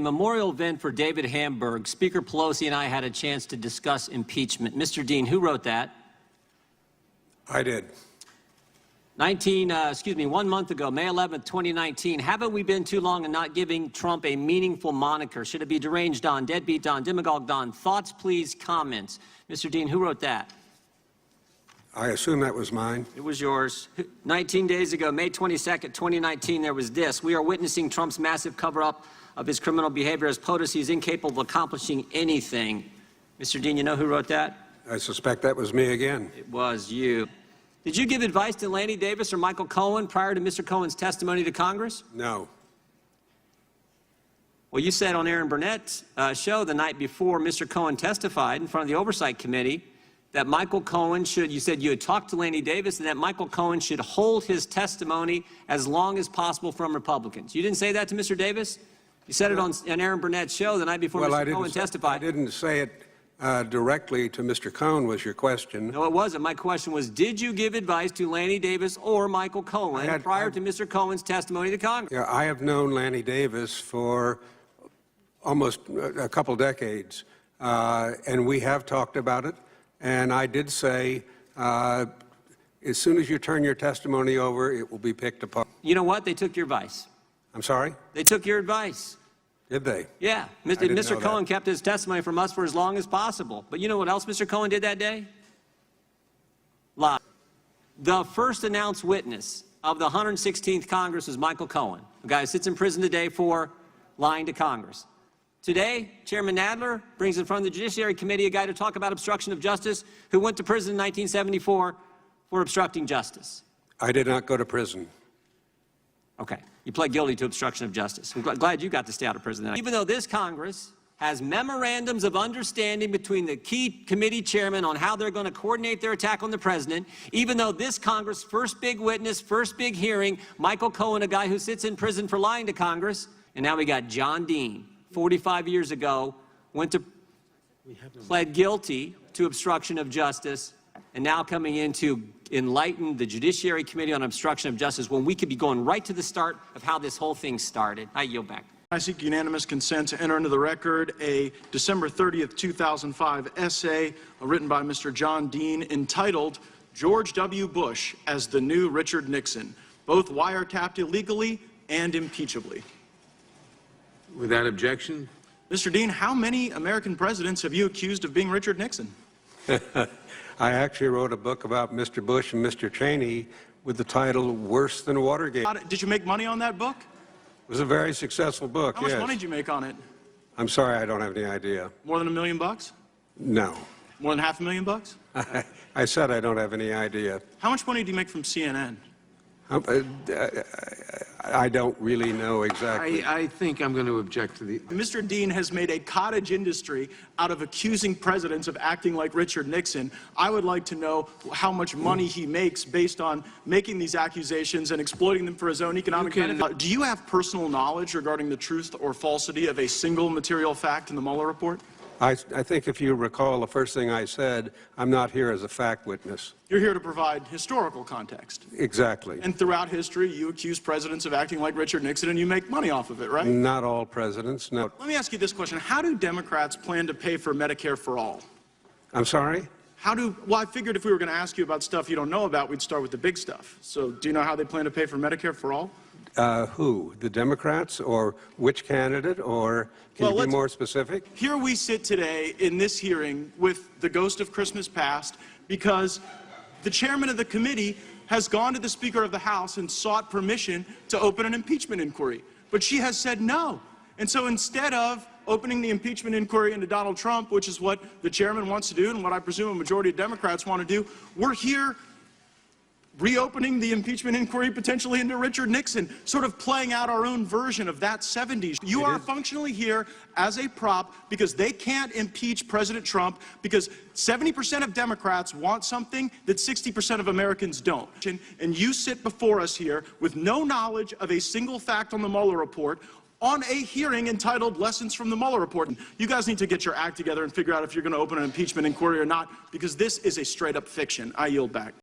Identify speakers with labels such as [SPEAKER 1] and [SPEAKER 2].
[SPEAKER 1] memorial event for David Hamburg, Speaker Pelosi and I had a chance to discuss impeachment. Mr. Dean, who wrote that?
[SPEAKER 2] I did.
[SPEAKER 1] 1 month ago, May 11th, 2019, haven't we been too long in not giving Trump a meaningful moniker? Should it be deranged Don, deadbeat Don, demagogue Don? Thoughts, please, comments. Mr. Dean, who wrote that?
[SPEAKER 2] I assume that was mine.
[SPEAKER 1] It was yours. 19 days ago, May 22nd, 2019, there was this. We are witnessing Trump's massive cover-up of his criminal behavior as POTUS. He's incapable of accomplishing anything. Mr. Dean, you know who wrote that?
[SPEAKER 2] I suspect that was me again.
[SPEAKER 1] It was you. Did you give advice to Lanny Davis or Michael Cohen prior to Mr. Cohen's testimony to Congress?
[SPEAKER 2] No.
[SPEAKER 1] Well, you said on Aaron Burnett's show the night before Mr. Cohen testified in front of the Oversight Committee that Michael Cohen should, you said you had talked to Lanny Davis and that Michael Cohen should hold his testimony as long as possible from Republicans. You didn't say that to Mr. Davis? You said it on Aaron Burnett's show the night before Mr. Cohen testified.
[SPEAKER 2] I didn't say it directly to Mr. Cohen was your question.
[SPEAKER 1] No, it wasn't. My question was, did you give advice to Lanny Davis or Michael Cohen prior to Mr. Cohen's testimony to Congress?
[SPEAKER 2] Yeah, I have known Lanny Davis for almost a couple decades, and we have talked about it. And I did say, as soon as you turn your testimony over, it will be picked apart.
[SPEAKER 1] You know what? They took your advice.
[SPEAKER 2] I'm sorry?
[SPEAKER 1] They took your advice.
[SPEAKER 2] Did they?
[SPEAKER 1] Yeah. Mr. Cohen kept his testimony from us for as long as possible. But you know what else Mr. Cohen did that day? Lied. The first announced witness of the 116th Congress was Michael Cohen, the guy who sits in prison today for lying to Congress. Today, Chairman Nadler brings in front of the Judiciary Committee a guy to talk about obstruction of justice who went to prison in 1974 for obstructing justice.
[SPEAKER 2] I did not go to prison.
[SPEAKER 1] Okay. You pled guilty to obstruction of justice. I'm glad you got to stay out of prison then. Even though this Congress has memorandums of understanding between the key committee chairmen on how they're going to coordinate their attack on the president, even though this Congress' first big witness, first big hearing, Michael Cohen, a guy who sits in prison for lying to Congress, and now we got John Dean, 45 years ago, pled guilty to obstruction of justice, and now coming in to enlighten the Judiciary Committee on Obstruction of Justice when we could be going right to the start of how this whole thing started. I yield back.
[SPEAKER 3] I seek unanimous consent to enter into the record a December 30th, 2005 essay written by Mr. John Dean entitled George W. Bush as the New Richard Nixon, both wiretapped illegally and impeachably.
[SPEAKER 4] Without objection.
[SPEAKER 3] Mr. Dean, how many American presidents have you accused of being Richard Nixon?
[SPEAKER 2] I actually wrote a book about Mr. Bush and Mr. Cheney with the title Worse Than Watergate.
[SPEAKER 3] Did you make money on that book?
[SPEAKER 2] It was a very successful book,
[SPEAKER 3] How much money did you make on it?
[SPEAKER 2] I'm sorry, I don't have any idea.
[SPEAKER 3] More than $1 million bucks?
[SPEAKER 2] No.
[SPEAKER 3] More than $500,000 bucks?
[SPEAKER 2] I said I don't have any idea.
[SPEAKER 3] How much money do you make from CNN?
[SPEAKER 2] I don't really know exactly.
[SPEAKER 4] I think I'm going to object to the...
[SPEAKER 3] Mr. Dean has made a cottage industry out of accusing presidents of acting like Richard Nixon. I would like to know how much money he makes based on making these accusations and exploiting them for his own economic benefit. Do you have personal knowledge regarding the truth or falsity of a single material fact in the Mueller report?
[SPEAKER 2] I think if you recall the first thing I said, I'm not here as a fact witness.
[SPEAKER 3] You're here to provide historical context.
[SPEAKER 2] Exactly.
[SPEAKER 3] And throughout history, you accuse presidents of acting like Richard Nixon, and you make money off of it, right?
[SPEAKER 2] Not all presidents, no.
[SPEAKER 3] Let me ask you this question. How do Democrats plan to pay for Medicare for all?
[SPEAKER 2] I'm sorry?
[SPEAKER 3] Well, I figured if we were going to ask you about stuff you don't know about, we'd start with the big stuff. So do you know how they plan to pay for Medicare for all?
[SPEAKER 2] Who? The Democrats, or which candidate, or can you be more specific?
[SPEAKER 3] Here we sit today in this hearing with the ghost of Christmas past because the chairman of the committee has gone to the Speaker of the House and sought permission to open an impeachment inquiry. But she has said no. And so instead of opening the impeachment inquiry into Donald Trump, which is what the chairman wants to do and what I presume a majority of Democrats want to do, we're here reopening the impeachment inquiry potentially into Richard Nixon, sort of playing out our own version of that 70s. You are functionally here as a prop because they can't impeach President Trump because 70% of Democrats want something that 60% of Americans don't. And you sit before us here with no knowledge of a single fact on the Mueller report on a hearing entitled Lessons from the Mueller Report. You guys need to get your act together and figure out if you're going to open an impeachment inquiry or not, because this is a straight-up fiction. I yield back.